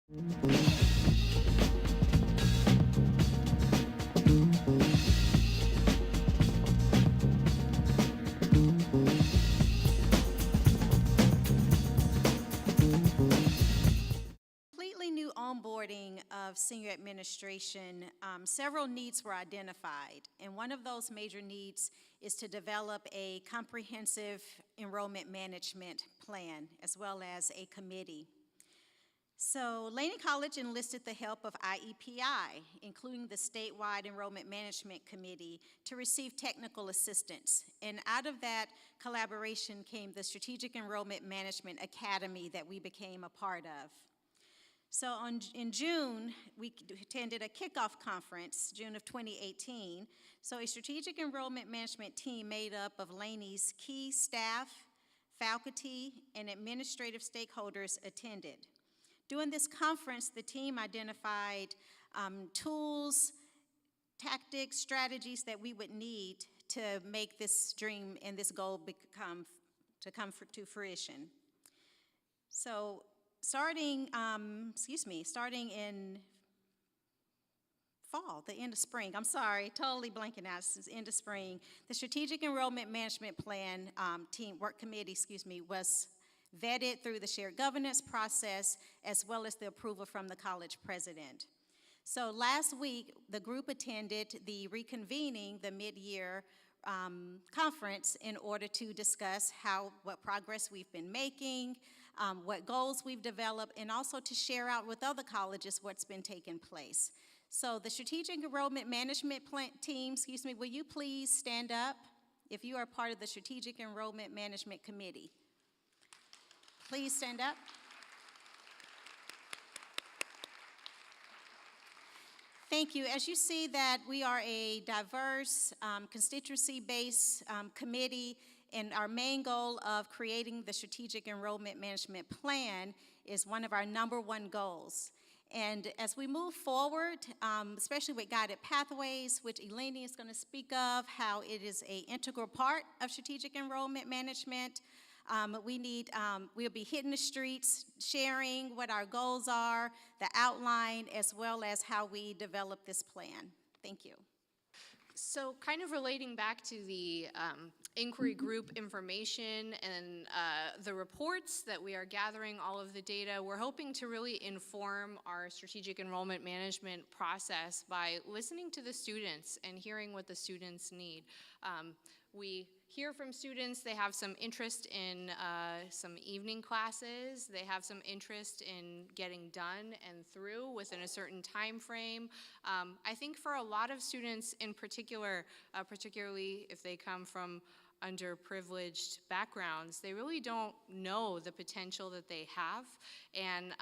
Completely new onboarding of senior administration, several needs were identified, and one of those major needs is to develop a comprehensive enrollment management plan as well as a committee. So Laney College enlisted the help of IEPI, including the statewide enrollment management committee, to receive technical assistance. And out of that collaboration came the Strategic Enrollment Management Academy that we became a part of. So in June, we attended a kickoff conference, June of 2018. So a strategic enrollment management team made up of Laney's key staff, faculty, and administrative stakeholders attended. During this conference, the team identified tools, tactics, strategies that we would need to make this dream and this goal come to fruition. So starting in fall, the end of spring, I'm sorry, totally blanking out, since end of spring, the Strategic Enrollment Management Plan work committee, was vetted through the shared governance process as well as the approval from the college president. So last week, the group attended the reconvening, the mid-year conference in order to discuss what progress we've been making, what goals we've developed, and also to share out with other colleges what's been taking place. So the Strategic Enrollment Management team, will you please stand up if you are part of the Strategic Enrollment Management Committee? Please stand up. Thank you. As you see that we are a diverse, constituency-based committee, and our main goal of creating the Strategic Enrollment Management Plan is one of our #1 goals. And as we move forward, especially with guided pathways, which Eleni is going to speak of, how it is an integral part of strategic enrollment management, we'll be hitting the streets, sharing what our goals are, the outline, as well as how we develop this plan. Thank you. So kind of relating back to the inquiry group information and the reports that we are gathering, all of the data, we're hoping to really inform our strategic enrollment management process by listening to the students and hearing what the students need. We hear from students, they have some interest in some evening classes, they have some interest in getting done and through within a certain time frame. I think for a lot of students in particular, particularly if they come from underprivileged backgrounds, they really don't know the potential that they have. And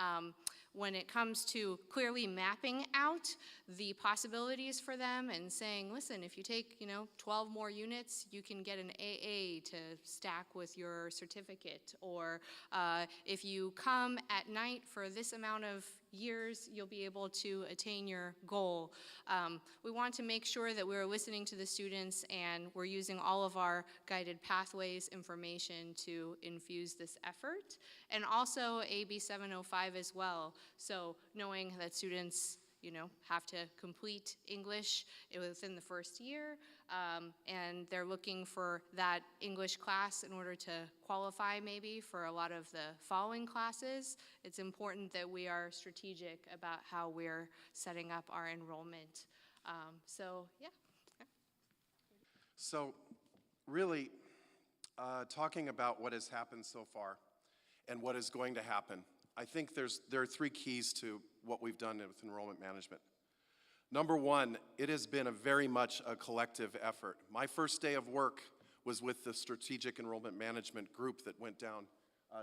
when it comes to clearly mapping out the possibilities for them and saying, listen, if you take 12 more units, you can get an AA to stack with your certificate. Or if you come at night for this amount of years, you'll be able to attain your goal. We want to make sure that we're listening to the students and we're using all of our guided pathways information to infuse this effort. And also AB 705 as well. So knowing that students have to complete English within the first year, and they're looking for that English class in order to qualify maybe for a lot of the following classes. It's important that we are strategic about how we're setting up our enrollment. Yeah. So really, talking about what has happened so far and what is going to happen, I think there are 3 keys to what we've done with enrollment management. Number 1, it has been very much a collective effort. My first day of work was with the Strategic Enrollment Management group that went down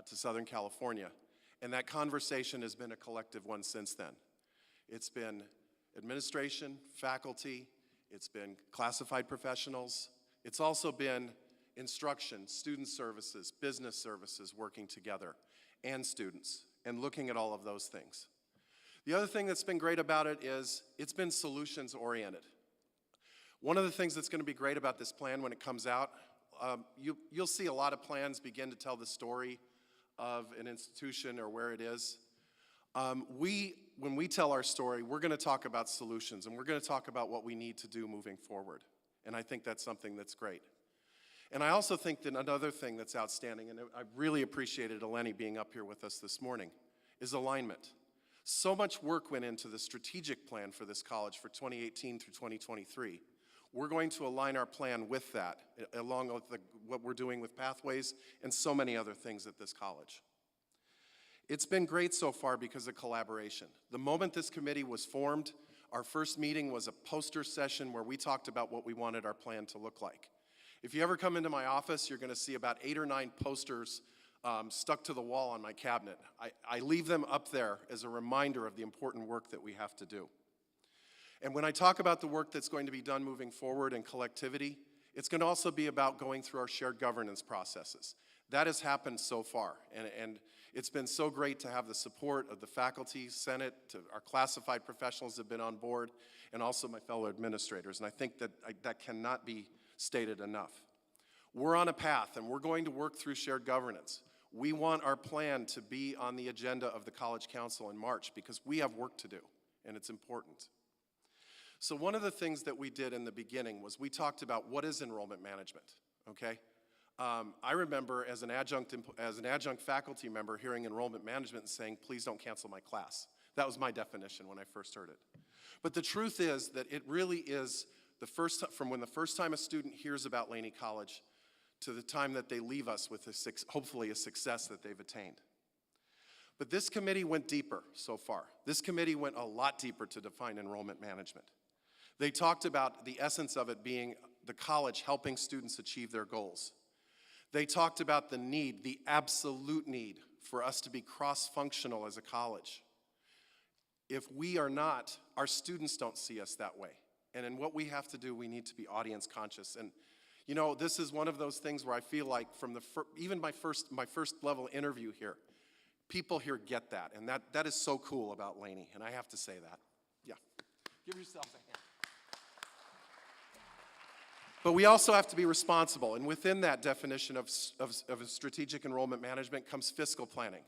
to Southern California. And that conversation has been a collective one since then. It's been administration, faculty, it's been classified professionals, it's also been instruction, student services, business services working together, and students, and looking at all of those things. The other thing that's been great about it is it's been solutions-oriented. One of the things that's going to be great about this plan when it comes out, you'll see a lot of plans begin to tell the story of an institution or where it is. When we tell our story, we're going to talk about solutions, and we're going to talk about what we need to do moving forward. And I think that's something that's great. And I also think that another thing that's outstanding, and I really appreciated Eleni being up here with us this morning, is alignment. So much work went into the strategic plan for this college for 2018 through 2023. We're going to align our plan with that, along with what we're doing with pathways and so many other things at this college. It's been great so far because of collaboration. The moment this committee was formed, our first meeting was a poster session where we talked about what we wanted our plan to look like. If you ever come into my office, you're going to see about 8 or 9 posters stuck to the wall on my cabinet. I leave them up there as a reminder of the important work that we have to do. And when I talk about the work that's going to be done moving forward in collectivity, it's going to also be about going through our shared governance processes. That has happened so far, and it's been so great to have the support of the faculty, Senate, to our classified professionals have been on board, and also my fellow administrators, and I think that that cannot be stated enough. We're on a path, and we're going to work through shared governance. We want our plan to be on the agenda of the College Council in March because we have work to do, and it's important. So one of the things that we did in the beginning was we talked about what is enrollment management, okay? I remember as an adjunct faculty member hearing enrollment management and saying, please don't cancel my class. That was my definition when I first heard it. But the truth is that it really is from when the first time a student hears about Laney College to the time that they leave us with hopefully a success that they've attained. But this committee went deeper so far. This committee went a lot deeper to define enrollment management. They talked about the essence of it being the college helping students achieve their goals. They talked about the need, the absolute need, for us to be cross-functional as a college. If we are not, our students don't see us that way. And in what we have to do, we need to be audience conscious. And you know, this is one of those things where I feel like from even my first level interview here, people here get that. And that is so cool about Laney, and I have to say that. Yeah, give yourselves a hand. But we also have to be responsible, and within that definition of a strategic enrollment management comes fiscal planning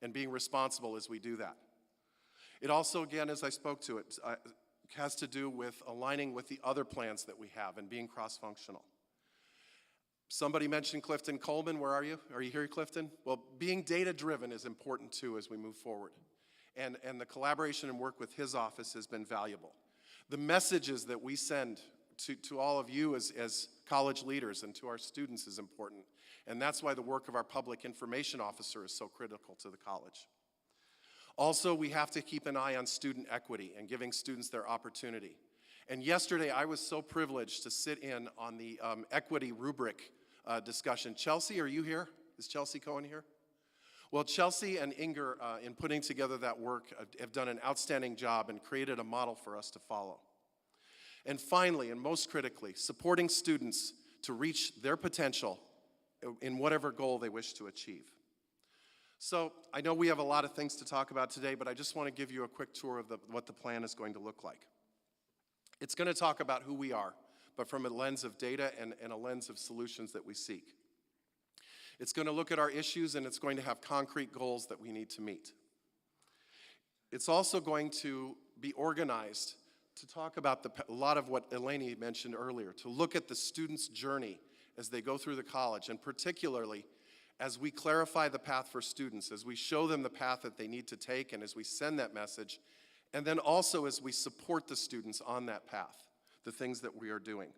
and being responsible as we do that. It also, again, as I spoke to it, has to do with aligning with the other plans that we have and being cross-functional. Somebody mentioned Clifton Coleman. Where are you? Are you here, Clifton? Well, being data-driven is important, too, as we move forward. And the collaboration and work with his office has been valuable. The messages that we send to all of you as college leaders and to our students is important. And that's why the work of our public information officer is so critical to the college. Also, we have to keep an eye on student equity and giving students their opportunity. And yesterday, I was so privileged to sit in on the equity rubric discussion. Chelsea, are you here? Is Chelsea Cohen here? Well, Chelsea and Inger, in putting together that work, have done an outstanding job and created a model for us to follow. And finally, and most critically, supporting students to reach their potential in whatever goal they wish to achieve. So I know we have a lot of things to talk about today, but I just want to give you a quick tour of what the plan is going to look like. It's going to talk about who we are, but from a lens of data and a lens of solutions that we seek. It's going to look at our issues, and it's going to have concrete goals that we need to meet. It's also going to be organized to talk about a lot of what Eleni mentioned earlier, to look at the student's journey as they go through the college, and particularly as we clarify the path for students, as we show them the path that they need to take, and as we send that message, and then also as we support the students on that path, the things that we are doing.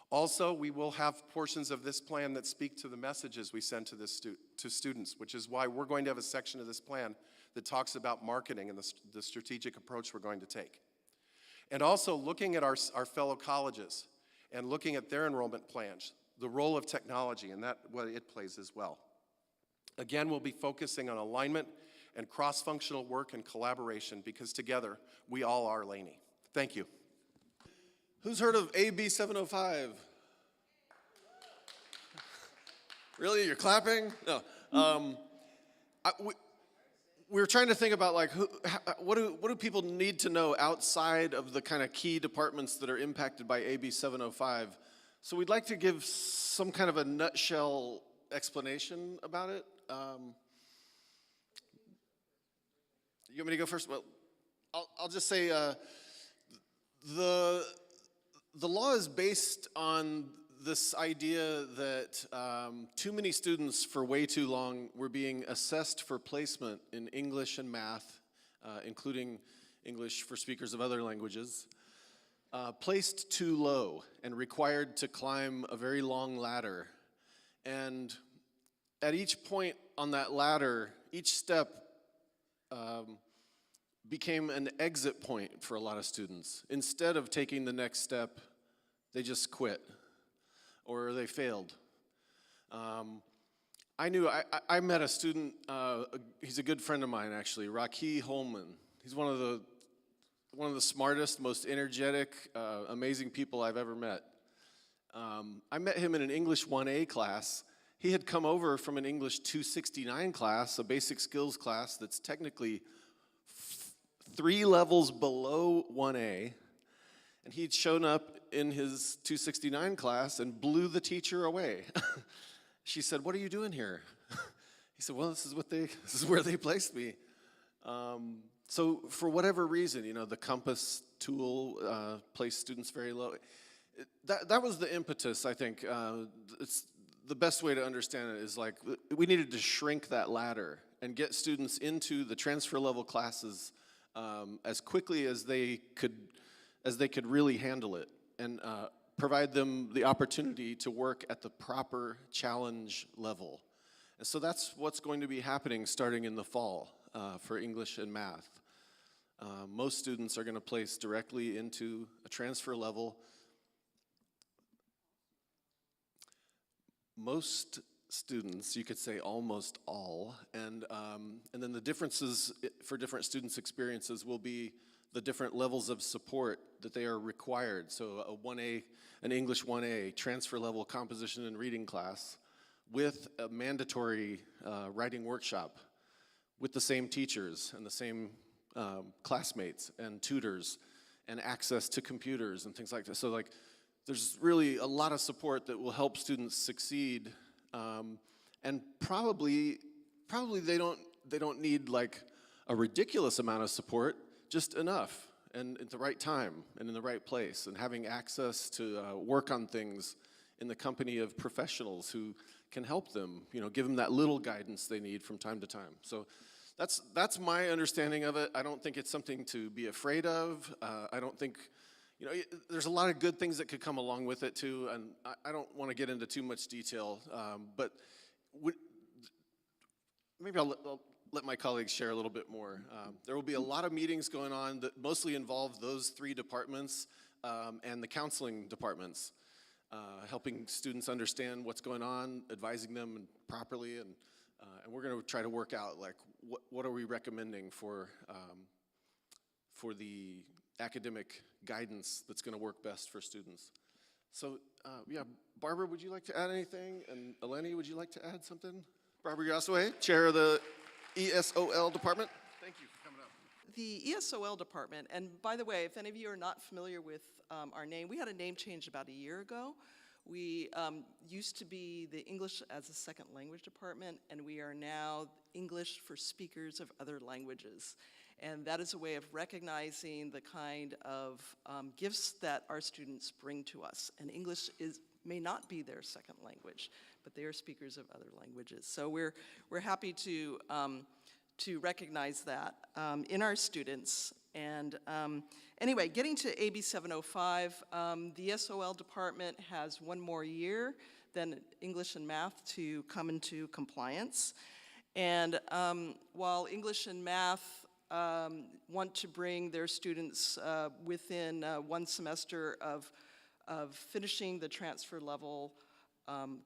Also, we will have portions of this plan that speak to the messages we send to students, which is why we're going to have a section of this plan that talks about marketing and the strategic approach we're going to take. And also looking at our fellow colleges and looking at their enrollment plans, the role of technology and what it plays as well. Again, we'll be focusing on alignment and cross-functional work and collaboration because together we all are Laney. Thank you. Who's heard of AB 705? Really, you're clapping? No. We're trying to think about like what do people need to know outside of the kind of key departments that are impacted by AB 705. So we'd like to give some kind of a nutshell explanation about it. You want me to go first? Well, I'll just say the law is based on this idea that too many students for way too long were being assessed for placement in English and math, including English for speakers of other languages, placed too low and required to climb a very long ladder. And at each point on that ladder, each step became an exit point for a lot of students. Instead of taking the next step, they just quit or they failed. I met a student, he's a good friend of mine actually, Raki Holman. He's one of the smartest, most energetic, amazing people I've ever met. I met him in an English 1A class. He had come over from an English 269 class, a basic skills class that's technically 3 levels below 1A. And he'd shown up in his 269 class and blew the teacher away. She said, "What are you doing here?" He said, "Well, this is where they placed me." So for whatever reason, the compass tool placed students very low. That was the impetus, I think. It's the best way to understand it is like we needed to shrink that ladder and get students into the transfer level classes as quickly as they could really handle it, and provide them the opportunity to work at the proper challenge level. And so that's what's going to be happening starting in the fall for English and math. Most students are going to place directly into a transfer level. Most students, you could say almost all, and then the differences for different students' experiences will be the different levels of support that they are required. So an English 1A transfer level composition and reading class with a mandatory writing workshop with the same teachers and the same classmates and tutors and access to computers and things like that. So there's really a lot of support that will help students succeed, and probably they don't need like a ridiculous amount of support, just enough, and at the right time and in the right place, and having access to work on things in the company of professionals who can help them, give them that little guidance they need from time to time. So that's my understanding of it. I don't think it's something to be afraid of. I don't think, there's a lot of good things that could come along with it too, and I don't want to get into too much detail, but maybe I'll let my colleagues share a little bit more. There will be a lot of meetings going on that mostly involve those 3 departments and the counseling departments, helping students understand what's going on, advising them properly, and we're going to try to work out like what are we recommending for the academic guidance that's going to work best for students. So yeah, Barbara, would you like to add anything? And Eleni, would you like to add something? Barbara Yasaway, chair of the ESOL department. Thank you for coming up. The ESOL department, and by the way, if any of you are not familiar with our name, we had a name change about a year ago. We used to be the English as a Second Language department, and we are now English for speakers of other languages. And that is a way of recognizing the kind of gifts that our students bring to us. And English may not be their second language, but they are speakers of other languages. So we're happy to recognize that in our students. And anyway, getting to AB 705, the SOL department has 1 more year than English and math to come into compliance. And while English and math want to bring their students within 1 semester of finishing the transfer level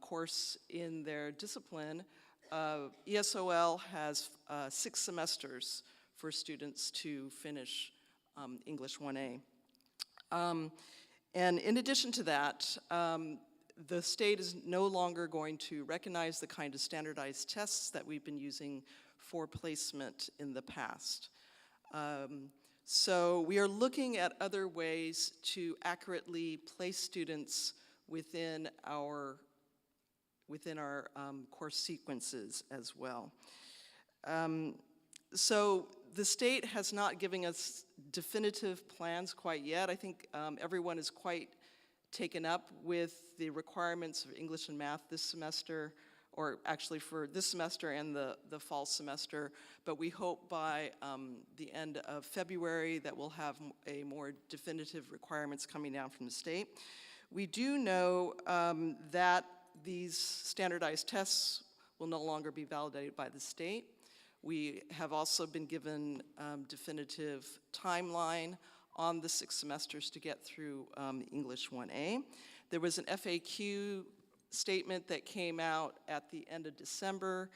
course in their discipline, ESOL has 6 semesters for students to finish English 1A. And in addition to that, the state is no longer going to recognize the kind of standardized tests that we've been using for placement in the past. So we are looking at other ways to accurately place students within our course sequences as well. So the state has not given us definitive plans quite yet. I think everyone is quite taken up with the requirements of English and math this semester, or actually for this semester and the fall semester. But we hope by the end of February that we'll have a more definitive requirements coming down from the state. We do know that these standardized tests will no longer be validated by the state. We have also been given definitive timeline on the 6 semesters to get through English 1A. There was an FAQ statement that came out at the end of December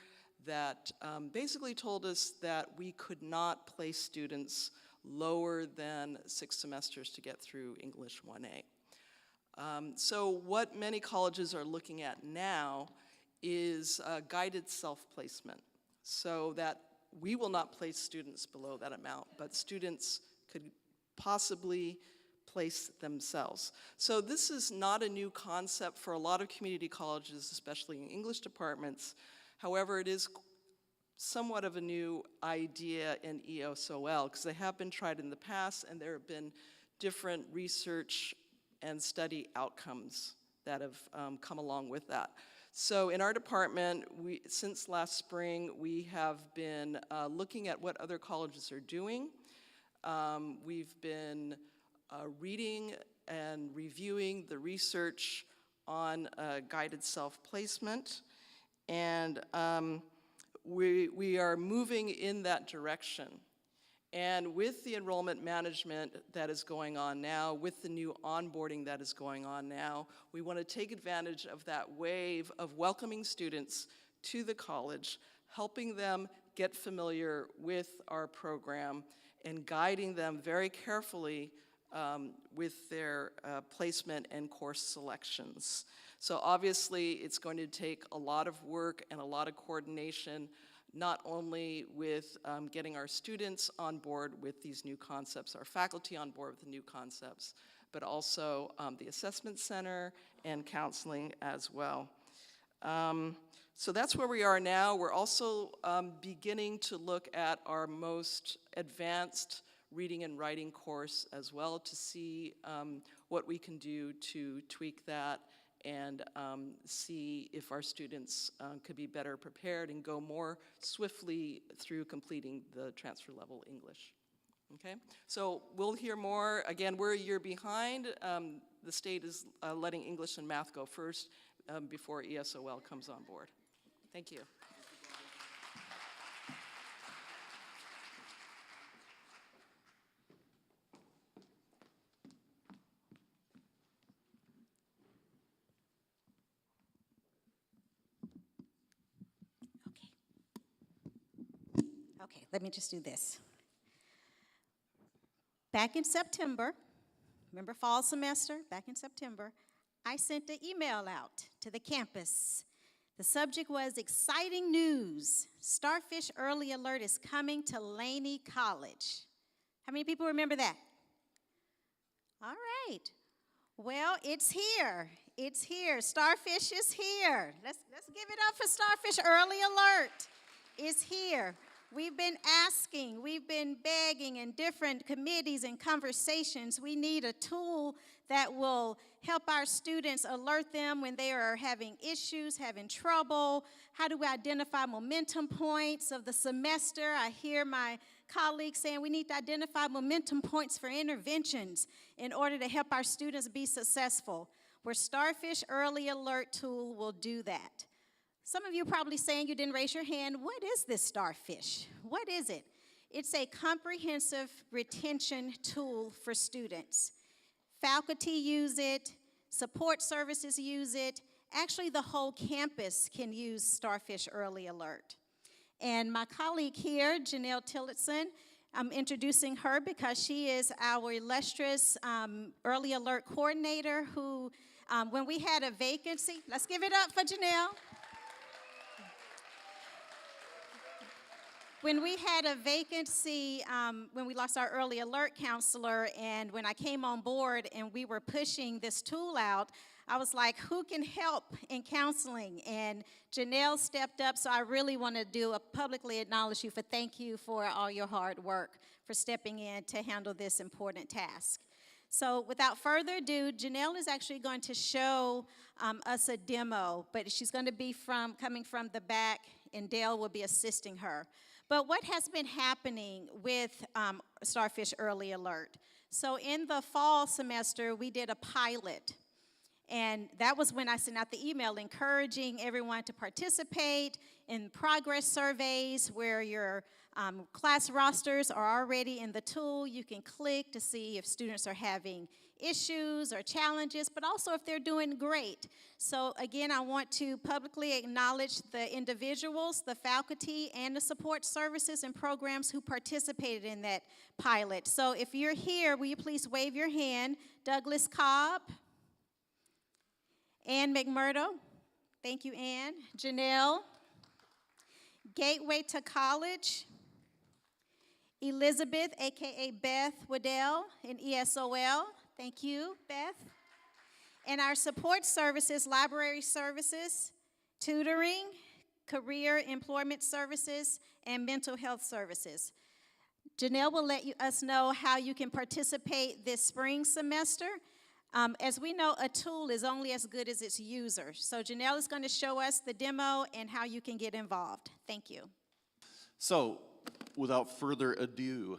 that basically told us that we could not place students lower than 6 semesters to get through English 1A. So what many colleges are looking at now is guided self-placement, so that we will not place students below that amount, but students could possibly place themselves. So this is not a new concept for a lot of community colleges, especially in English departments. However, it is somewhat of a new idea in ESOL, because they have been tried in the past, and there have been different research and study outcomes that have come along with that. So in our department, since last spring, we have been looking at what other colleges are doing. We've been reading and reviewing the research on guided self-placement, and we are moving in that direction. And with the enrollment management that is going on now, with the new onboarding that is going on now, we want to take advantage of that wave of welcoming students to the college, helping them get familiar with our program, and guiding them very carefully with their placement and course selections. So obviously, it's going to take a lot of work and a lot of coordination, not only with getting our students on board with these new concepts, our faculty on board with the new concepts, but also the assessment center and counseling as well. So that's where we are now. We're also beginning to look at our most advanced reading and writing course as well, to see what we can do to tweak that and see if our students could be better prepared and go more swiftly through completing the transfer level English. Okay, so we'll hear more. Again, we're a year behind. The state is letting English and math go first before ESOL comes on board. Thank you. Okay, let me just do this. Back in September, remember fall semester, back in September, I sent an email out to the campus. The subject was exciting news. Starfish Early Alert is coming to Laney College. How many people remember that? All right. Well, it's here. It's here. Starfish is here. Let's give it up for Starfish Early Alert. It's here. We've been asking, we've been begging in different committees and conversations. We need a tool that will help our students, alert them when they are having issues, having trouble. How do we identify momentum points of the semester? I hear my colleagues saying we need to identify momentum points for interventions in order to help our students be successful. Where Starfish Early Alert tool will do that. Some of you are probably saying, you didn't raise your hand, what is this Starfish? What is it? It's a comprehensive retention tool for students. Faculty use it, support services use it. Actually, the whole campus can use Starfish Early Alert. And my colleague here, Janelle Tillotson, I'm introducing her because she is our illustrious Early Alert coordinator who, when we had a vacancy, let's give it up for Janelle. When we had a vacancy, when we lost our early alert counselor, and when I came on board and we were pushing this tool out, I was like, who can help in counseling? And Janelle stepped up, so I really want to publicly acknowledge you thank you for all your hard work, for stepping in to handle this important task. So without further ado, Janelle is actually going to show us a demo, but she's going to be coming from the back, and Dale will be assisting her. But what has been happening with Starfish Early Alert? So in the fall semester, we did a pilot. And that was when I sent out the email encouraging everyone to participate in progress surveys where your class rosters are already in the tool. You can click to see if students are having issues or challenges, but also if they're doing great. So again, I want to publicly acknowledge the individuals, the faculty, and the support services and programs who participated in that pilot. So if you're here, will you please wave your hand? Douglas Cobb. Ann McMurdo. Thank you, Ann. Janelle. Gateway to College. Elizabeth, a.k.a. Beth Waddell in ESOL. Thank you, Beth. And our support services, library services, tutoring, career employment services, and mental health services. Janelle will let us know how you can participate this spring semester. As we know, a tool is only as good as its user. So Janelle is going to show us the demo and how you can get involved. Thank you. So, without further ado,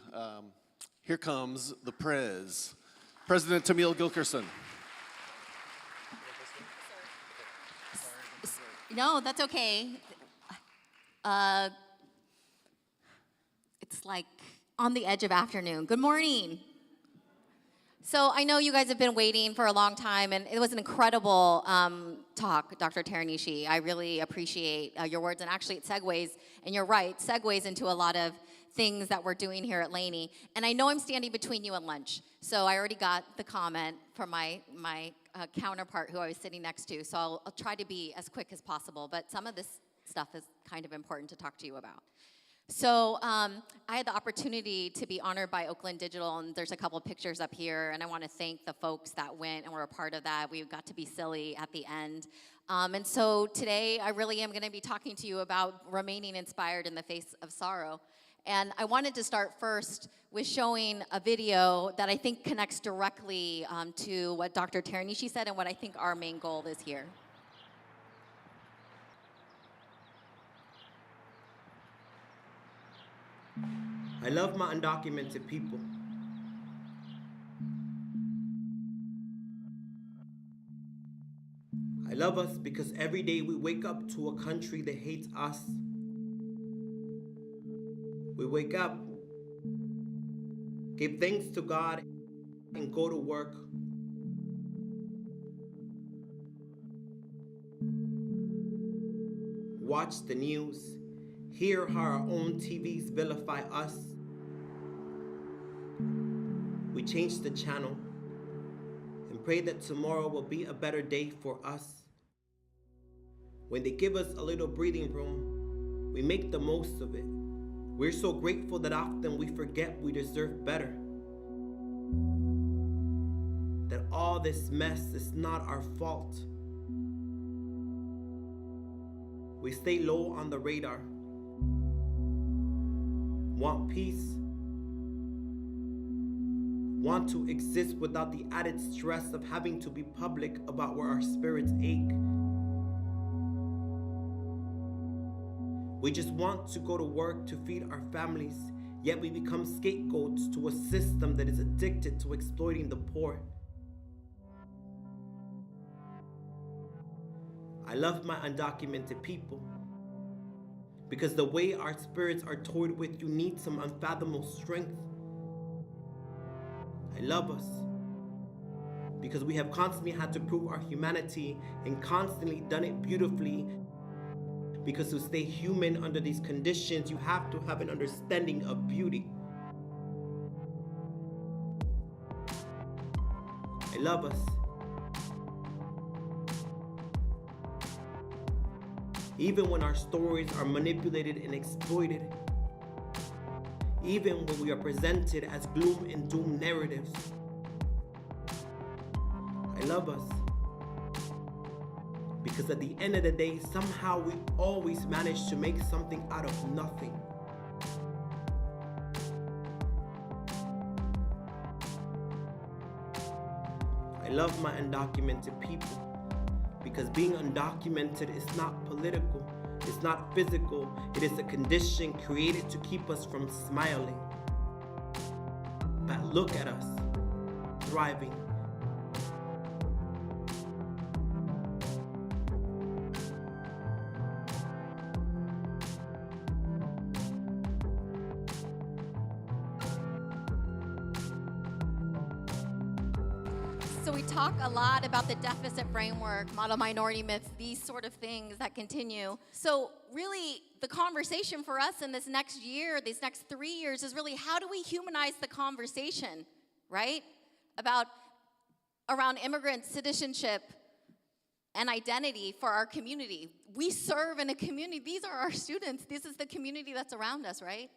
here comes the President Tamil Gilkerson. No, that's okay. It's like on the edge of afternoon. Good morning. So I know you guys have been waiting for a long time, and it was an incredible talk, Dr. Teranishi. I really appreciate your words, and actually it segues, and you're right, segues into a lot of things that we're doing here at Laney. And I know I'm standing between you and lunch, so I already got the comment from my counterpart who I was sitting next to, so I'll try to be as quick as possible, but some of this stuff is kind of important to talk to you about. So I had the opportunity to be honored by Oakland Digital, and there's a couple of pictures up here, and I want to thank the folks that went and were a part of that. We got to be silly at the end. And so today I really am going to be talking to you about remaining inspired in the face of sorrow. And I wanted to start first with showing a video that I think connects directly to what Dr. Teranishi said and what I think our main goal is here. I love my undocumented people. I love us because every day we wake up to a country that hates us. We wake up, give thanks to God, and go to work. Watch the news, hear how our own TVs vilify us. We change the channel and pray that tomorrow will be a better day for us. When they give us a little breathing room, we make the most of it. We're so grateful that often we forget we deserve better. That all this mess is not our fault. We stay low on the radar. Want peace. Want to exist without the added stress of having to be public about where our spirits ache. We just want to go to work to feed our families, yet we become scapegoats to a system that is addicted to exploiting the poor. I love my undocumented people because the way our spirits are toyed with, you need some unfathomable strength. I love us because we have constantly had to prove our humanity and constantly done it beautifully, because to stay human under these conditions, you have to have an understanding of beauty. I love us. Even when our stories are manipulated and exploited, even when we are presented as gloom and doom narratives. I love us because at the end of the day, somehow we always manage to make something out of nothing. I love my undocumented people because being undocumented is not political, it's not physical, it is a condition created to keep us from smiling. But look at us, thriving. So we talk a lot about the deficit framework, model minority myths, these sort of things that continue. So really, the conversation for us in this next year, these next 3 years, is really how do we humanize the conversation, right? Around immigrant citizenship and identity for our community. We serve in a community. These are our students. This is the community that's around us, right?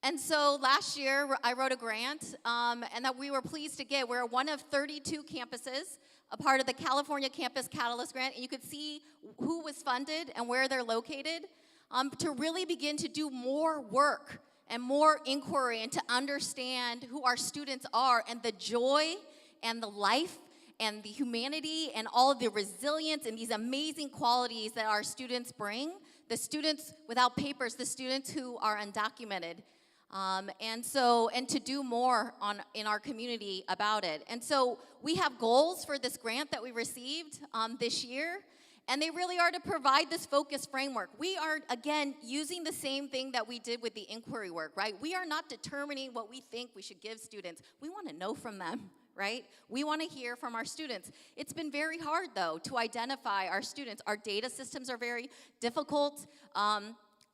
And so last year, I wrote a grant, and that we were pleased to get. We're one of 32 campuses, a part of the California Campus Catalyst Grant, and you could see who was funded and where they're located, to really begin to do more work and more inquiry and to understand who our students are and the joy and the life and the humanity and all of the resilience and these amazing qualities that our students bring, the students without papers, the students who are undocumented. And to do more in our community about it. And so we have goals for this grant that we received this year, and they really are to provide this focus framework. We are, again, using the same thing that we did with the inquiry work, right? We are not determining what we think we should give students. We want to know from them, right? We want to hear from our students. It's been very hard, though, to identify our students. Our data systems are very difficult.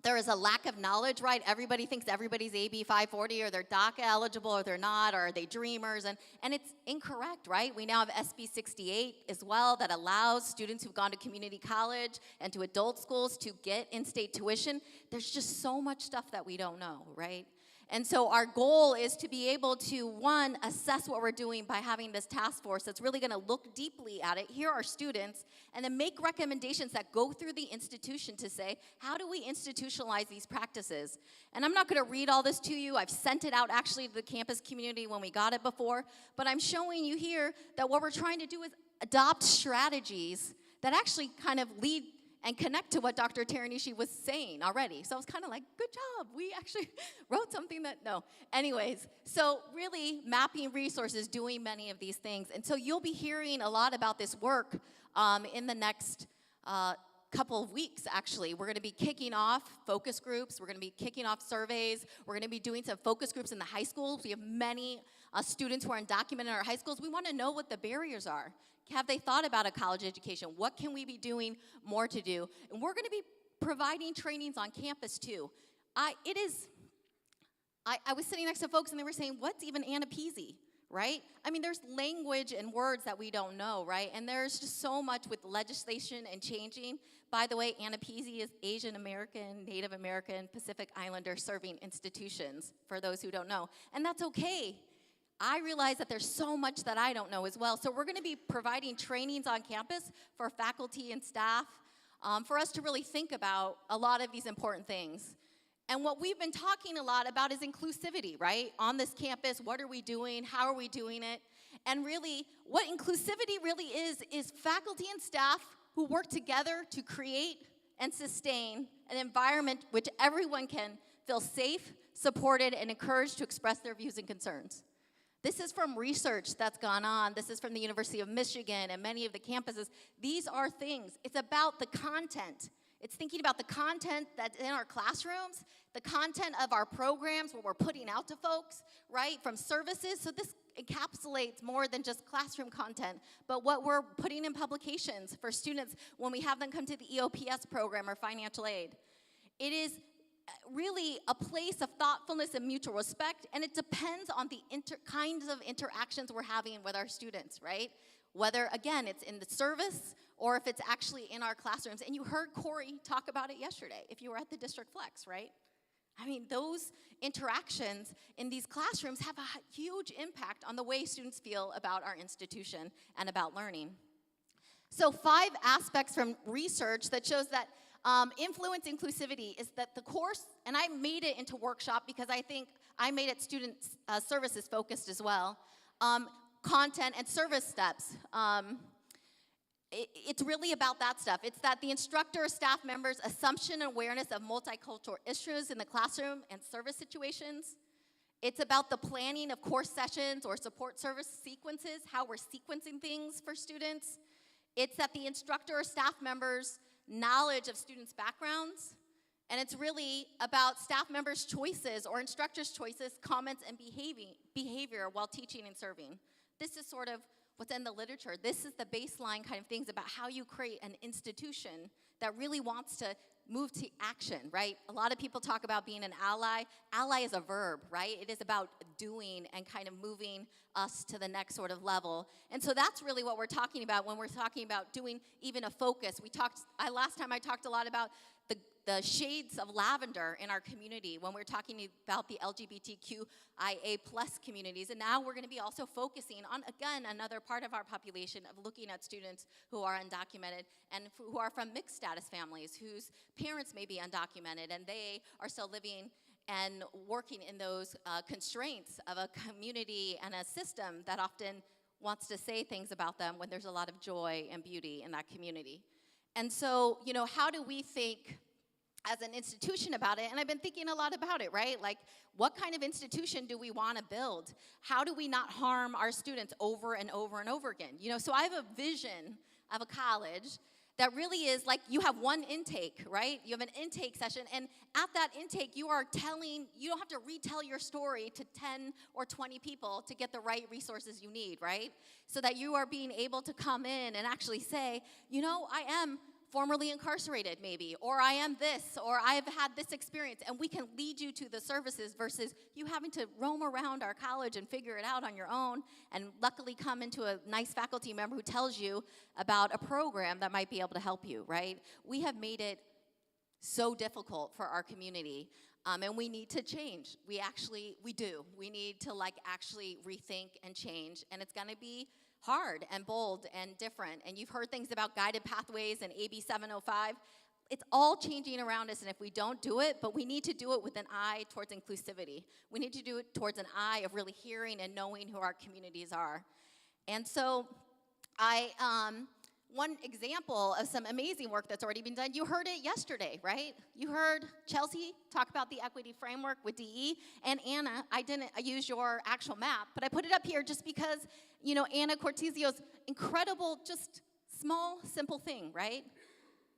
There is a lack of knowledge, right? Everybody thinks everybody's AB 540 or they're DACA eligible or they're not, or are they dreamers? And it's incorrect, right? We now have SB 68 as well that allows students who've gone to community college and to adult schools to get in-state tuition. There's just so much stuff that we don't know, right? And so our goal is to be able to, one, assess what we're doing by having this task force that's really going to look deeply at it, hear our students, and then make recommendations that go through the institution to say, how do we institutionalize these practices? And I'm not going to read all this to you. I've sent it out actually to the campus community when we got it before. But I'm showing you here that what we're trying to do is adopt strategies that actually kind of lead and connect to what Dr. Teranishi was saying already. So I was kind of like, good job. We actually wrote something that, no. Anyways, so really mapping resources, doing many of these things. And so you'll be hearing a lot about this work in the next couple of weeks, actually. We're going to be kicking off focus groups. We're going to be kicking off surveys. We're going to be doing some focus groups in the high schools. We have many students who are undocumented in our high schools. We want to know what the barriers are. Have they thought about a college education? What can we be doing more to do? And we're going to be providing trainings on campus, too. I was sitting next to folks, and they were saying, what's even Anapeasy, right? I mean, there's language and words that we don't know, right? And there's just so much with legislation and changing. By the way, Anapeasy is Asian American, Native American, Pacific Islander serving institutions, for those who don't know. And that's okay. I realize that there's so much that I don't know as well. So we're going to be providing trainings on campus for faculty and staff for us to really think about a lot of these important things. And what we've been talking a lot about is inclusivity, right? On this campus, what are we doing? How are we doing it? And really, what inclusivity really is faculty and staff who work together to create and sustain an environment which everyone can feel safe, supported, and encouraged to express their views and concerns. This is from research that's gone on. This is from the University of Michigan and many of the campuses. These are things. It's about the content. It's thinking about the content that's in our classrooms, the content of our programs, what we're putting out to folks, right, from services. So this encapsulates more than just classroom content, but what we're putting in publications for students when we have them come to the EOPS program or financial aid. It is really a place of thoughtfulness and mutual respect, and it depends on the kinds of interactions we're having with our students, right? Whether, again, it's in the service or if it's actually in our classrooms. And you heard Corey talk about it yesterday, if you were at the District Flex, right? I mean, those interactions in these classrooms have a huge impact on the way students feel about our institution and about learning. So 5 aspects from research that shows that influence inclusivity is that the course, and I made it into workshop because I think I made it student services focused as well, content and service steps. It's really about that stuff. It's that the instructor or staff members' assumption and awareness of multicultural issues in the classroom and service situations. It's about the planning of course sessions or support service sequences, how we're sequencing things for students. It's that the instructor or staff members' knowledge of students' backgrounds. And it's really about staff members' choices or instructors' choices, comments, and behavior while teaching and serving. This is sort of what's in the literature. This is the baseline kind of things about how you create an institution that really wants to move to action, right? A lot of people talk about being an ally. Ally is a verb, right? It is about doing and kind of moving us to the next sort of level. And so that's really what we're talking about when we're talking about doing even a focus. Last time I talked a lot about the shades of lavender in our community when we're talking about the LGBTQIA+ communities. And now we're going to be also focusing on, again, another part of our population of looking at students who are undocumented and who are from mixed status families, whose parents may be undocumented, and they are still living and working in those constraints of a community and a system that often wants to say things about them when there's a lot of joy and beauty in that community. And so, how do we think as an institution about it? And I've been thinking a lot about it, right? Like, what kind of institution do we want to build? How do we not harm our students over and over and over again? So I have a vision of a college that really is like you have one intake, right? You have an intake session, and at that intake, you don't have to retell your story to 10 or 20 people to get the right resources you need, right? So that you are being able to come in and actually say, I am formerly incarcerated maybe, or I am this, or I've had this experience, and we can lead you to the services versus you having to roam around our college and figure it out on your own, and luckily come into a nice faculty member who tells you about a program that might be able to help you, right? We have made it so difficult for our community, and we need to change. We do. We need to actually rethink and change, and it's gonna be hard and bold and different. And you've heard things about guided pathways and AB 705. It's all changing around us, and if we don't do it, but we need to do it with an eye towards inclusivity. We need to do it towards an eye of really hearing and knowing who our communities are. And so one example of some amazing work that's already been done, you heard it yesterday, right? You heard Chelsea talk about the equity framework with DE, and Anna, I didn't use your actual map, but I put it up here just because, Anna Cortizio's incredible, just small, simple thing, right?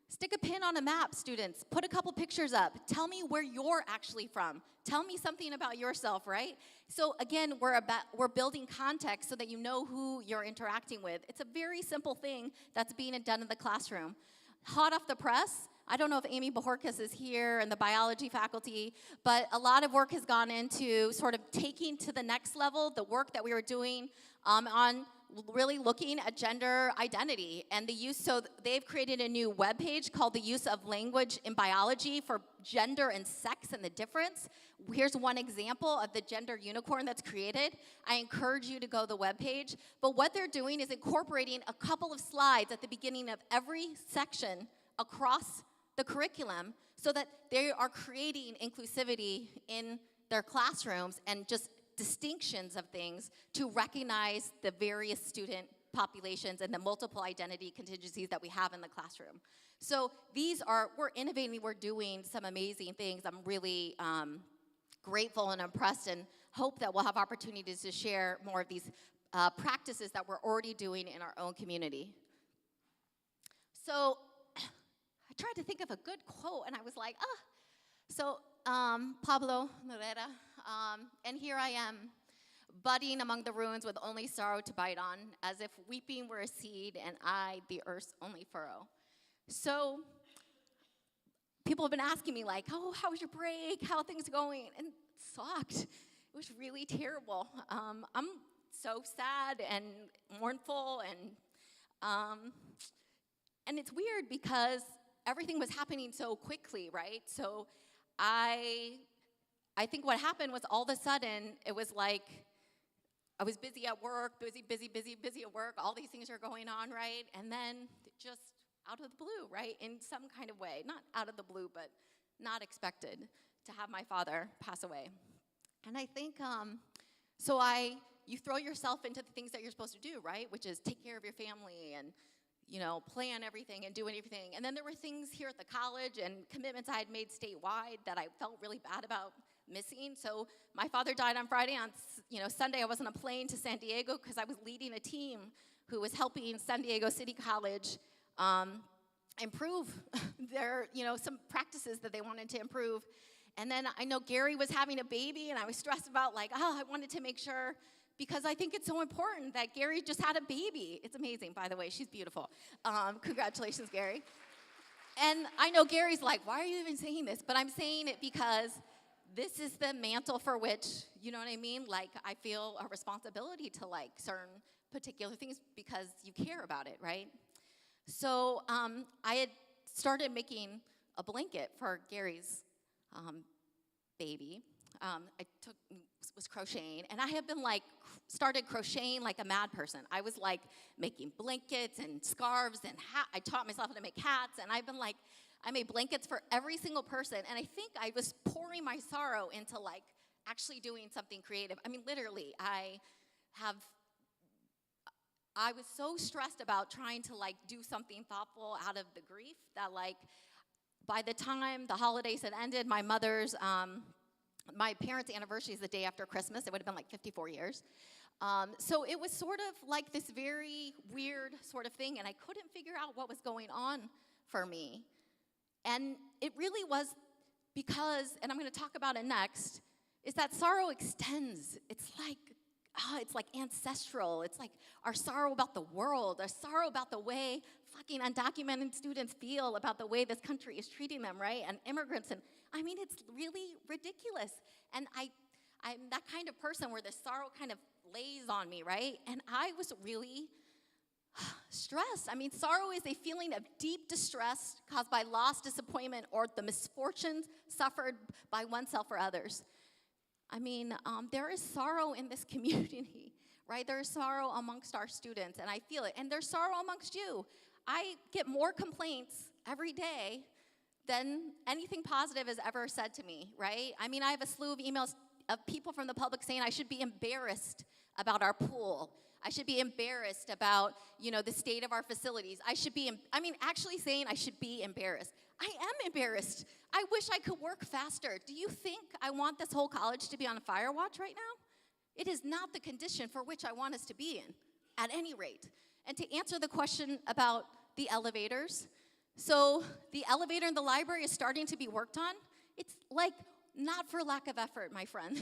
Stick a pin on a map, students. Put a couple pictures up. Tell me where you're actually from. Tell me something about yourself, right? So again, we're building context so that you know who you're interacting with. It's a very simple thing that's being done in the classroom. Hot off the press, I don't know if Amy Bajorquez is here and the biology faculty, but a lot of work has gone into sort of taking to the next level the work that we were doing on really looking at gender identity and the use. So they've created a new webpage called The Use of Language in Biology for Gender and Sex and the Difference. Here's one example of the gender unicorn that's created. I encourage you to go to the webpage. But what they're doing is incorporating a couple of slides at the beginning of every section across the curriculum so that they are creating inclusivity in their classrooms and just distinctions of things to recognize the various student populations and the multiple identity contingencies that we have in the classroom. So we're innovating, we're doing some amazing things. I'm really grateful and impressed and hope that we'll have opportunities to share more of these practices that we're already doing in our own community. So I tried to think of a good quote and I was like, So Pablo Neruda, and here I am, budding among the ruins with only sorrow to bite on, as if weeping were a seed and I the earth's only furrow. So people have been asking me how was your break? How are things going? And it sucked. It was really terrible. I'm so sad and mournful, and it's weird because everything was happening so quickly, right? So I I think what happened was all of a sudden, it was like I was busy at work, busy at work. All these things are going on, right? And then just out of the blue, right? In some kind of way. Not out of the blue, but not expected to have my father pass away. And I think, you throw yourself into the things that you're supposed to do, right? Which is take care of your family and, plan everything and do everything. And then there were things here at the college and commitments I had made statewide that I felt really bad about missing. So my father died on Friday. On Sunday, I was on a plane to San Diego because I was leading a team who was helping San Diego City College improve their, some practices that they wanted to improve. And then I know Gary was having a baby, and I was stressed about I wanted to make sure, because I think it's so important that Gary just had a baby. It's amazing, by the way. She's beautiful. Congratulations, Gary. And I know Gary's like, why are you even saying this? But I'm saying it because this is the mantle for which, you know what I mean? I feel a responsibility to certain particular things because you care about it, right? So I had started making a blanket for Gary's baby. I was crocheting, and I have been started crocheting like a mad person. I was making blankets and scarves and I taught myself how to make hats, and I've been I made blankets for every single person, and I think I was pouring my sorrow into actually doing something creative. I mean, literally, I was so stressed about trying to do something thoughtful out of the grief that by the time the holidays had ended, my parents' anniversary is the day after Christmas. It would have been 54 years. So it was sort of this very weird sort of thing, and I couldn't figure out what was going on for me. And it really was because, and I'm going to talk about it next, is that sorrow extends. It's like ancestral. It's our sorrow about the world, our sorrow about the way fucking undocumented students feel about the way this country is treating them, right? And immigrants, and I mean, it's really ridiculous. And I'm that kind of person where the sorrow kind of lays on me, right? And I was really stressed. I mean, sorrow is a feeling of deep distress caused by loss, disappointment, or the misfortunes suffered by oneself or others. I mean, there is sorrow in this community, right? There is sorrow amongst our students, and I feel it. And there's sorrow amongst you. I get more complaints every day than anything positive has ever said to me, right? I mean, I have a slew of emails of people from the public saying I should be embarrassed about our pool. I should be embarrassed about, the state of our facilities. Actually saying I should be embarrassed. I am embarrassed. I wish I could work faster. Do you think I want this whole college to be on fire watch right now? It is not the condition for which I want us to be in, at any rate. And to answer the question about the elevators, so the elevator in the library is starting to be worked on. It's not for lack of effort, my friends.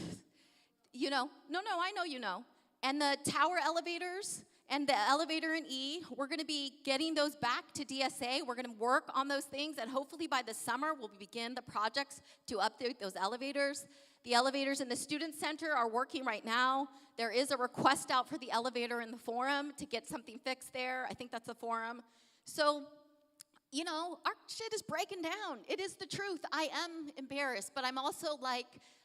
No, I know you know. And the tower elevators and the elevator in E, we're going to be getting those back to DSA. We're going to work on those things, and hopefully by the summer, we'll begin the projects to update those elevators. The elevators in the Student Center are working right now. There is a request out for the elevator in the Forum to get something fixed there. I think that's the Forum. So, our shit is breaking down. It is the truth. I am embarrassed, but I'm also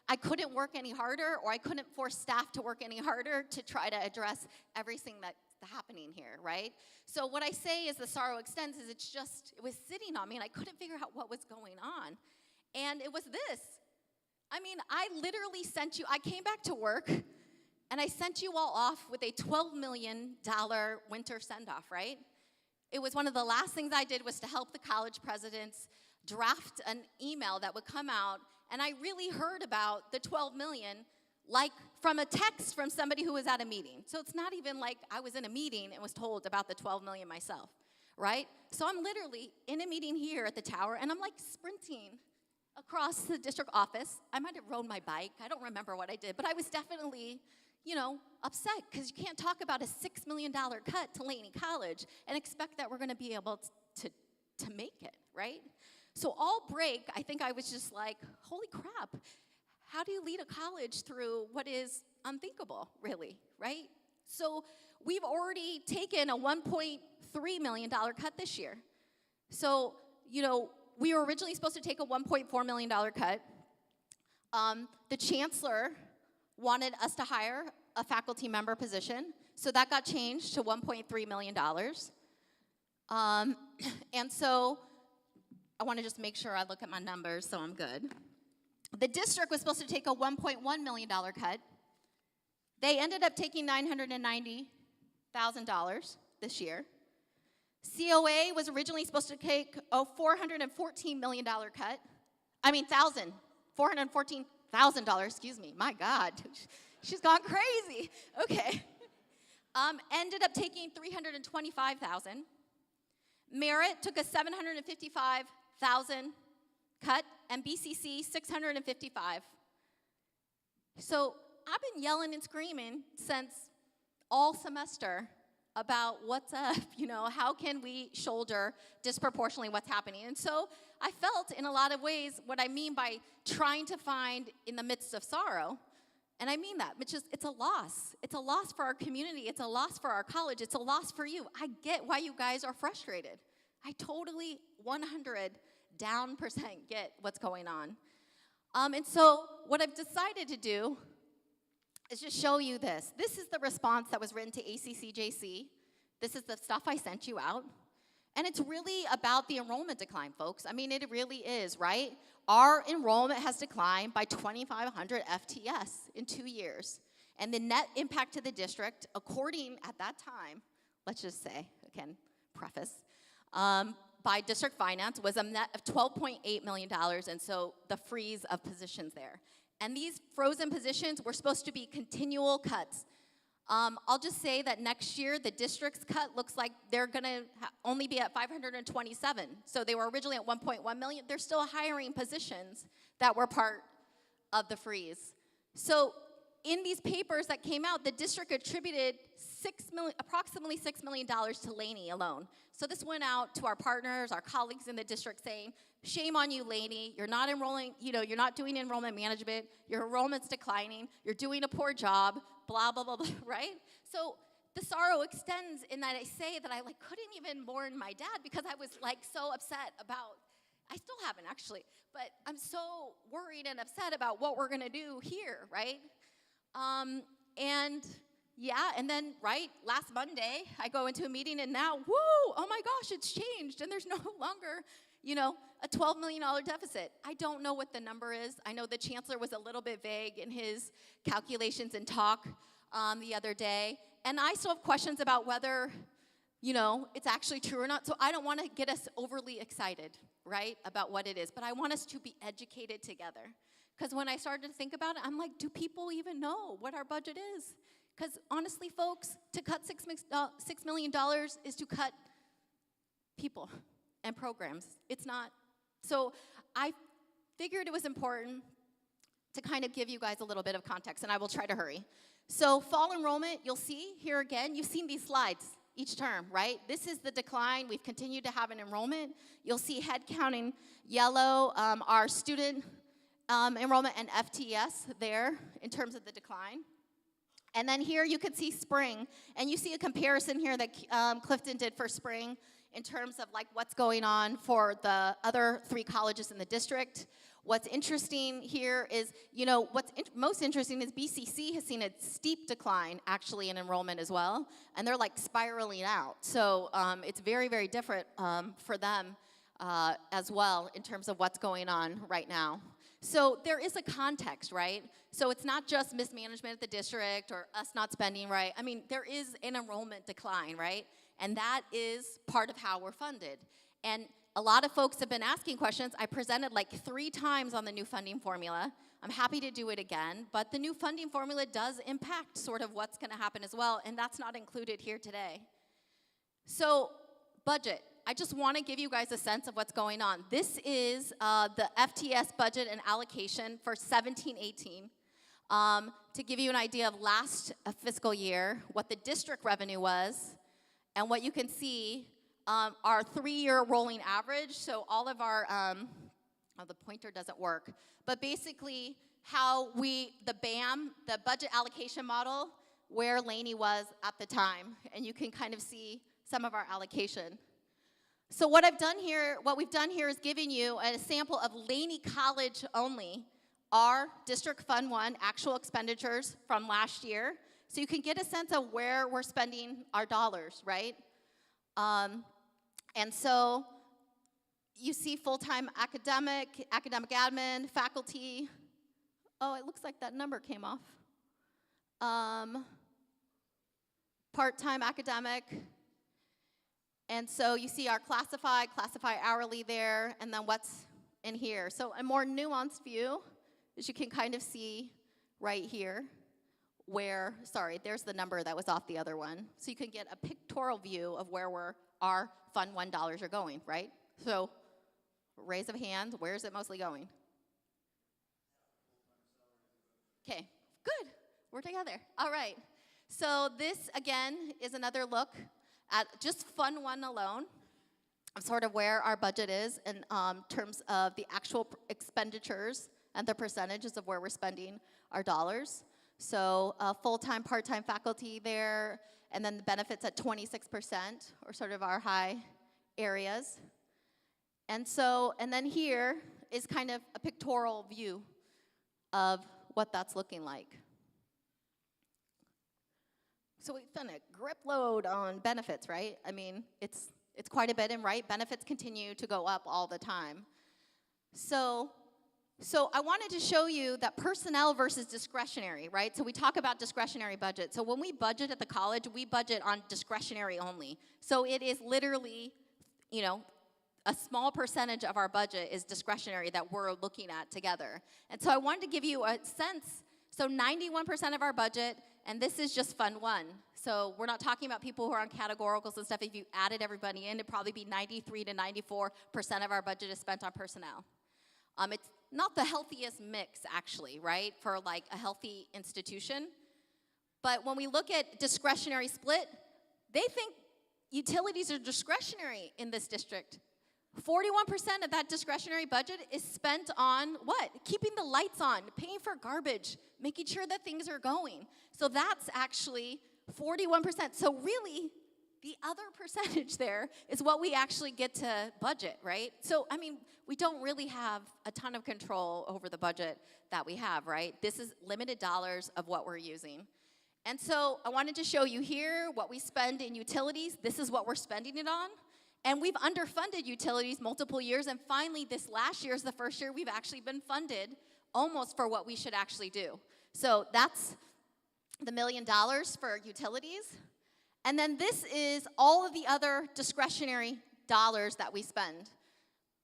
I couldn't work any harder, or I couldn't force staff to work any harder to try to address everything that's happening here, right? So what I say is the sorrow extends is it was sitting on me, and I couldn't figure out what was going on. And it was this. I mean, I literally I came back to work, and I sent you all off with a $12 million winter send-off, right? It was one of the last things I did was to help the college presidents draft an email that would come out, and I really heard about the $12 million from a text from somebody who was at a meeting. So it's not even I was in a meeting and was told about the $12 million myself, right? So I'm literally in a meeting here at the tower, and I'm sprinting across the district office. I might have rode my bike. I don't remember what I did, but I was definitely upset because you can't talk about a $6 million cut to Laney College and expect that we're going to be able to make it, right? So all break, I think I was just holy crap, how do you lead a college through what is unthinkable, really, right? So we've already taken a $1.3 million cut this year. So, we were originally supposed to take a $1.4 million cut. The chancellor wanted us to hire a faculty member position, so that got changed to $1.3 million. And so I want to just make sure I look at my numbers so I'm good. The district was supposed to take a $1.1 million cut. They ended up taking $990,000 this year. COA was originally supposed to take a $414 million cut. $414,000, excuse me. My God, she's gone crazy. Okay. Ended up taking $325,000. Merit took a $755,000 cut, and BCC $655,000. So I've been yelling and screaming since all semester about what's up, how can we shoulder disproportionately what's happening. And so I felt in a lot of ways what I mean by trying to find in the midst of sorrow, and I mean that, which is it's a loss. It's a loss for our community. It's a loss for our college. It's a loss for you. I get why you guys are frustrated. I totally 100% get what's going on. And so what I've decided to do is just show you this. This is the response that was written to ACCJC. This is the stuff I sent you out. And it's really about the enrollment decline, folks. I mean, it really is, right? Our enrollment has declined by 2,500 FTS in 2 years. And the net impact to the district, according at that time, let's just say, again, preface, by district finance was a net of $12.8 million, and so the freeze of positions there. And these frozen positions were supposed to be continual cuts. I'll just say that next year, the district's cut looks like they're gonna only be at 527. So they were originally at 1.1 million. They're still hiring positions that were part of the freeze. So in these papers that came out, the district attributed approximately $6 million to Laney alone. So this went out to our partners, our colleagues in the district saying, shame on you, Laney. You're not enrolling, you're not doing enrollment management. Your enrollment's declining. You're doing a poor job, blah, blah, blah, blah, right? So the sorrow extends in that I say that I couldn't even mourn my dad because I was so upset about, I still haven't actually, but I'm so worried and upset about what we're gonna do here, right? And then, last Monday, I go into a meeting and now, woo, oh my gosh, it's changed and there's no longer, a $12 million deficit. I don't know what the number is. I know the chancellor was a little bit vague in his calculations and talk the other day. And I still have questions about whether, it's actually true or not. So I don't want to get us overly excited, right, about what it is. But I want us to be educated together. Because when I started to think about it, I'm like, do people even know what our budget is? Because honestly, folks, to cut $6 million is to cut people and programs. It's not. So I figured it was important to kind of give you guys a little bit of context, and I will try to hurry. So fall enrollment, you'll see here again, you've seen these slides each term, right? This is the decline. We've continued to have an enrollment. You'll see head count in yellow, our student enrollment and FTS there in terms of the decline. And then here you can see spring, and you see a comparison here that Clifton did for spring in terms of what's going on for the other 3 colleges in the district. What's interesting here is, most interesting is BCC has seen a steep decline actually in enrollment as well, and they're spiraling out. So it's very, very different for them as well in terms of what's going on right now. So there is a context, right? So it's not just mismanagement at the district or us not spending right. I mean, there is an enrollment decline, right? And that is part of how we're funded. And a lot of folks have been asking questions. I presented 3 times on the new funding formula. I'm happy to do it again, but the new funding formula does impact sort of what's gonna happen as well, and that's not included here today. So, budget. I just want to give you guys a sense of what's going on. This is the FTS budget and allocation for 17-18. To give you an idea of last fiscal year, what the district revenue was, and what you can see, our 3-year rolling average. So all of our, the pointer doesn't work, but basically how the BAM, the budget allocation model, where Laney was at the time, and you can kind of see some of our allocation. So what we've done here is giving you a sample of Laney College only our District Fund 1 actual expenditures from last year, so you can get a sense of where we're spending our dollars, right? And so you see full-time academic admin, faculty. Oh, it looks like that number came off. Part-time academic. And so you see our classified hourly there, and then what's in here. So a more nuanced view, as you can kind of see right here, where, sorry, there's the number that was off the other one. So you can get a pictorial view of where our Fund 1 dollars are going, right? So raise of hands, where is it mostly going? Okay, good, we're together. All right, so this again is another look at just Fund 1 alone, of sort of where our budget is in terms of the actual expenditures and the percentages of where we're spending our dollars. So full-time, part-time faculty there, and then the benefits at 26%, or sort of our high areas. And so, and then here is kind of a pictorial view of what that's looking like. So we've done a grip load on benefits, right? I mean, it's quite a bit, and right, benefits continue to go up all the time. So I wanted to show you that personnel versus discretionary, right? So we talk about discretionary budget. So when we budget at the college, we budget on discretionary only. So it is literally, you know, a small percentage of our budget is discretionary that we're looking at together. And so I wanted to give you a sense. So 91% of our budget, and this is just Fund 1. So we're not talking about people who are on categoricals and stuff. If you added everybody in, it'd probably be 93 to 94% of our budget is spent on personnel. It's not the healthiest mix, actually, right, for like a healthy institution. But when we look at discretionary split, they think utilities are discretionary in this district. 41% of that discretionary budget is spent on what? Keeping the lights on, paying for garbage, making sure that things are going. So that's actually 41%. So really, the other percentage there is what we actually get to budget, right? So, I mean, we don't really have a ton of control over the budget that we have, right? This is limited dollars of what we're using. And so I wanted to show you here what we spend in utilities. This is what we're spending it on. And we've underfunded utilities multiple years, and finally this last year is the first year we've actually been funded almost for what we should actually do. So that's the $1 million for utilities. And then this is all of the other discretionary dollars that we spend.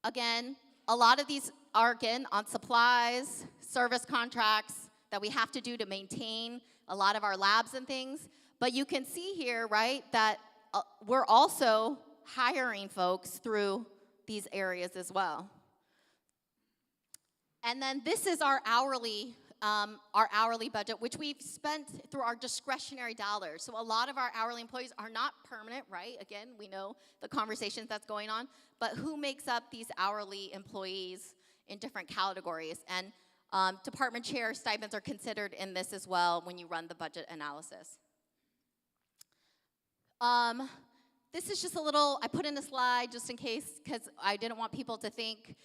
Again, a lot of these are, again, on supplies, service contracts that we have to do to maintain a lot of our labs and things. But you can see here, right, that we're also hiring folks through these areas as well. And then this is our hourly budget, which we've spent through our discretionary dollars. So a lot of our hourly employees are not permanent, right? Again, we know the conversations that's going on, but who makes up these hourly employees in different categories? And department chair stipends are considered in this as well when you run the budget analysis. This is just a little, I put in a slide just in case, because I didn't want people to think.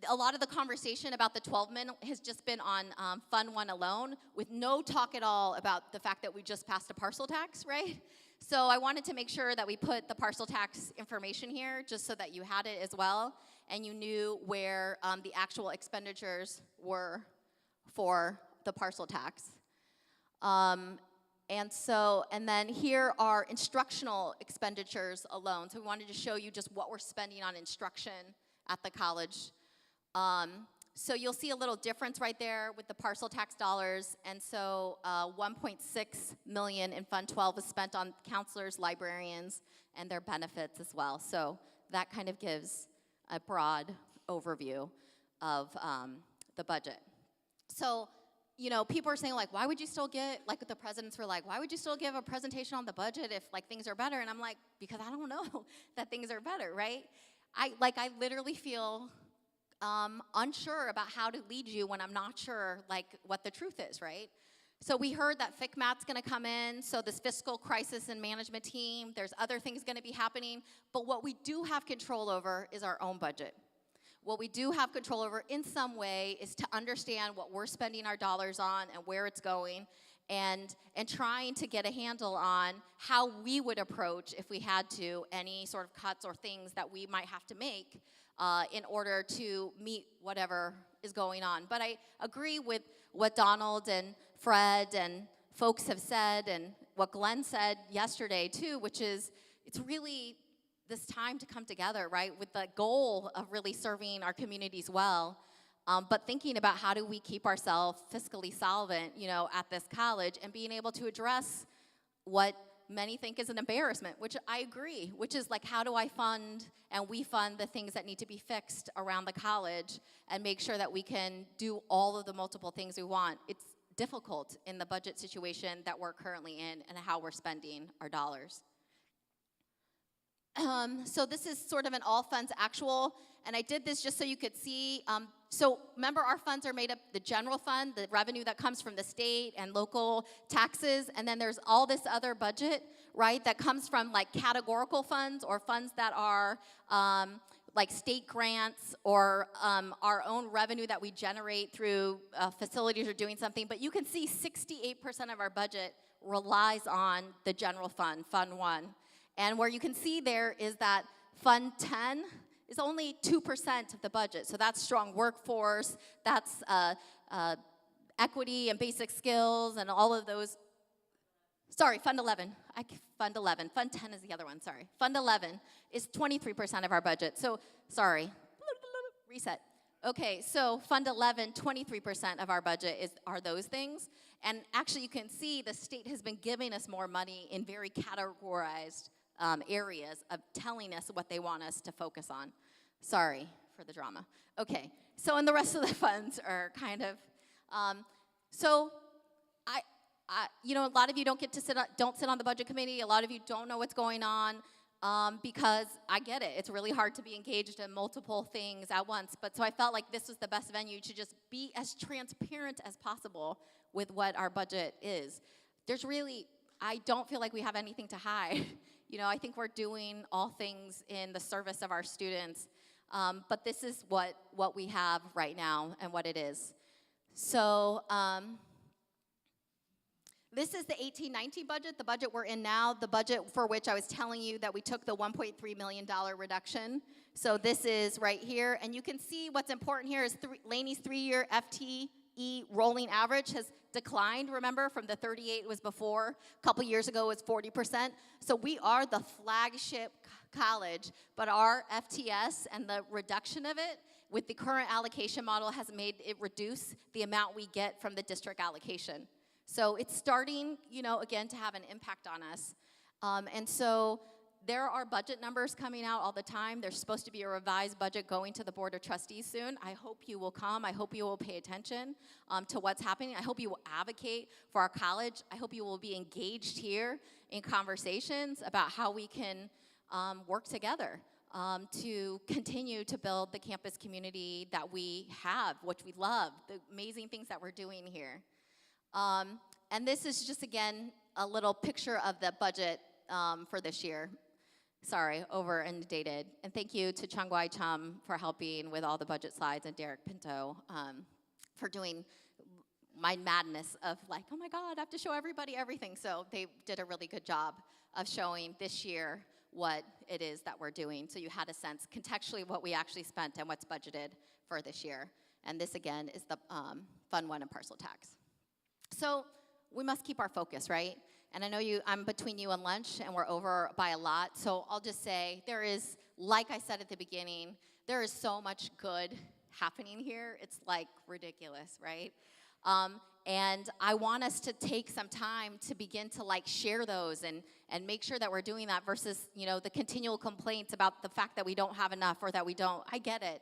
A lot of the conversation about the 12 min has just been on Fund 1 alone, with no talk at all about the fact that we just passed a parcel tax, right? So I wanted to make sure that we put the parcel tax information here, just so that you had it as well, and you knew where the actual expenditures were for the parcel tax. And then here are instructional expenditures alone. So we wanted to show you just what we're spending on instruction at the college. So you'll see a little difference right there with the parcel tax dollars. And so 1.6 million in Fund 12 is spent on counselors, librarians, and their benefits as well. So that kind of gives a broad overview of the budget. So, you know, people are saying, like, why would you still get, like the presidents were like, why would you still give a presentation on the budget if, like, things are better? And I'm like, because I don't know that things are better, right? I literally feel unsure about how to lead you when I'm not sure, like, what the truth is, right? So we heard that FCMAT's gonna come in, so this fiscal crisis and management team, there's other things gonna be happening, but what we do have control over is our own budget. What we do have control over in some way is to understand what we're spending our dollars on and where it's going, and trying to get a handle on how we would approach, if we had to, any sort of cuts or things that we might have to make in order to meet whatever is going on. But I agree with what Donald and Fred and folks have said, and what Glenn said yesterday too, which is it's really this time to come together, right, with the goal of really serving our communities well, but thinking about how do we keep ourselves fiscally solvent, at this college, and being able to address what many think is an embarrassment, which I agree, which is like, how do I fund and we fund the things that need to be fixed around the college and make sure that we can do all of the multiple things we want. It's difficult in the budget situation that we're currently in and how we're spending our dollars. So this is sort of an all funds actual, and I did this just so you could see. So remember, our funds are made up, the general fund, the revenue that comes from the state and local taxes, and then there's all this other budget, right, that comes from like categorical funds or funds that are like state grants or our own revenue that we generate through facilities or doing something. But you can see 68% of our budget relies on the general fund, Fund 1. And where you can see there is that Fund 10 is only 2% of the budget. So that's strong workforce, that's equity and basic skills and all of those. Sorry, Fund 11. Fund 11. Fund 10 is the other one, sorry. Fund 11 is 23% of our budget. So, sorry. Reset. Okay, so Fund 11, 23% of our budget are those things. And actually, you can see the state has been giving us more money in very categorized areas of telling us what they want us to focus on. Sorry for the drama. Okay, so and the rest of the funds are kind of, so a lot of you don't sit on the budget committee. A lot of you don't know what's going on because I get it. It's really hard to be engaged in multiple things at once. But so I felt like this was the best venue to just be as transparent as possible with what our budget is. I don't feel like we have anything to hide. I think we're doing all things in the service of our students. But this is what we have right now and what it is. So this is the 18-19 budget, the budget we're in now, the budget for which I was telling you that we took the $1.3 million reduction. So this is right here. And you can see what's important here is Laney's 3-year FTE rolling average has declined, remember, from the 38 it was before. A couple years ago, it was 40%. So we are the flagship college, but our FTS and the reduction of it with the current allocation model has made it reduce the amount we get from the district allocation. So it's starting, again, to have an impact on us. And so there are budget numbers coming out all the time. There's supposed to be a revised budget going to the Board of Trustees soon. I hope you will come. I hope you will pay attention to what's happening. I hope you will advocate for our college. I hope you will be engaged here in conversations about how we can work together to continue to build the campus community that we have, which we love, the amazing things that we're doing here. And this is just, again, a little picture of the budget for this year. Sorry, over and dated. And thank you to Chung Wai Chum for helping with all the budget slides, and Derek Pinto for doing my madness of like, oh my God, I have to show everybody everything. So they did a really good job of showing this year what it is that we're doing. So you had a sense contextually what we actually spent and what's budgeted for this year. And this, again, is the Fund 1 and parcel tax. So we must keep our focus, right? And I know I'm between you and lunch, and we're over by a lot. So I'll just say there is, like I said at the beginning, there is so much good happening here. It's like ridiculous, right? And I want us to take some time to begin to like share those and make sure that we're doing that versus, the continual complaints about the fact that we don't have enough or that we don't. I get it.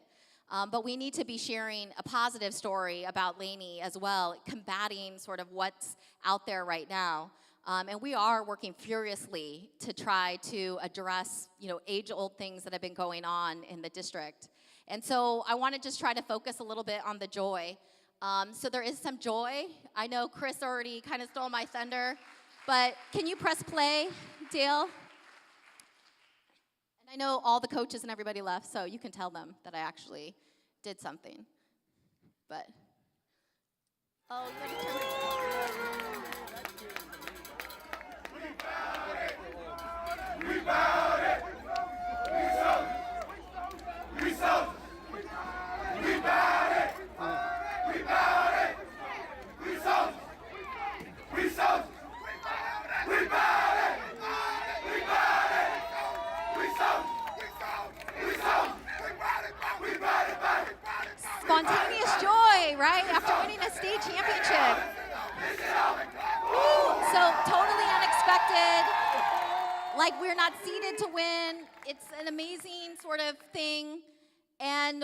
But we need to be sharing a positive story about Laney as well, combating sort of what's out there right now. And we are working furiously to try to address, age-old things that have been going on in the district. And so I want to just try to focus a little bit on the joy. So there is some joy. I know Chris already kind of stole my thunder, but can you press play, Dale? And I know all the coaches and everybody left, so you can tell them that I actually did something. But, oh, you gotta turn it. Spontaneous joy, right? After winning a state championship. Woo! So totally unexpected. Like we're not seeded to win. It's an amazing sort of thing. And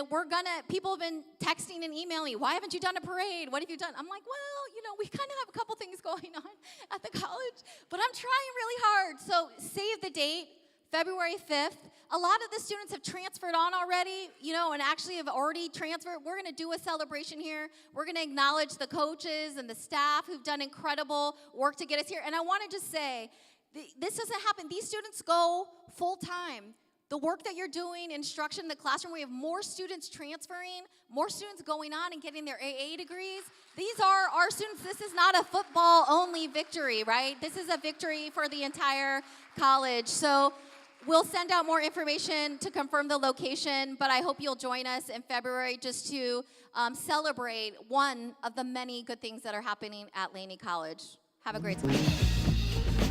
people have been texting and emailing me, why haven't you done a parade? What have you done? I'm like, well, we kind of have a couple things going on at the college, but I'm trying really hard. So save the date, February 5th. A lot of the students have transferred on already, and actually have already transferred. We're going to do a celebration here. We're going to acknowledge the coaches and the staff who've done incredible work to get us here. And I want to just say, this doesn't happen. These students go full time. The work that you're doing, instruction in the classroom, we have more students transferring, more students going on and getting their AA degrees. These are our students. This is not a football-only victory, right? This is a victory for the entire college. So we'll send out more information to confirm the location, but I hope you'll join us in February just to celebrate one of the many good things that are happening at Laney College. Have a great time.